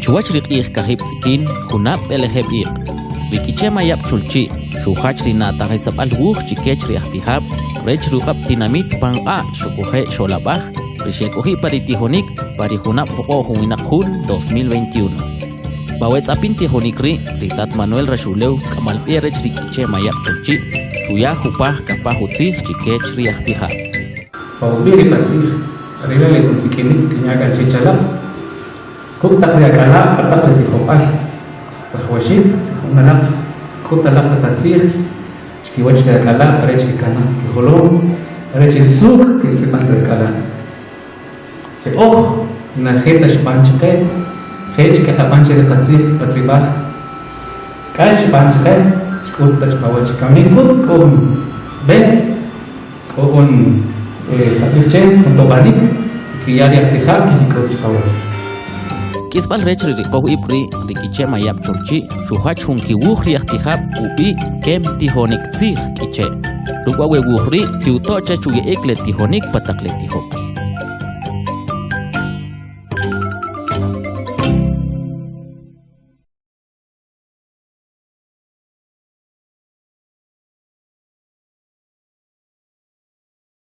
Chuach riq'ij kahib tzikin junab elejeb iq. Rikiche mayap chulchi, shuhach rinata hisabal wuj chikech riahtihab, rech ruqab tinamit panqa shukuhe sholabaj, rishekohi paritijonik parijunab poqo huinak jun 2021. Bawetz apin tijonik ritat Manuel Rashuleu kamalpie rech rikiche mayap chulchi, shuya jupaj kapaj utzij chikech riahtihab. Paubiri patzij, arriba le kunsikinik kinyaga chichalap. Kung takriya kala, patakri tijopal. Pahwashit, sikunalap, kutalap katatzir, shkiwach de kala, parechi kana, kiholom, parechi suk, kitzipan de kala. Oh, na jeta shpanchke, hech ke tapanche de tatzir, patzibat. Kash panchke, shkutach pawach kamikut, kun ben, kun tapirche, kun tobanik, kiyari aftihab, kihikoch pawach. Kisbal rechri rikoh ipri rikiche mayap chulchi shuhach hunki wuhri ahtihab upi kem tihonik tzih kiche. Lugwa we wuhri kiutocha chuye ekle tihonik patakle tihoki.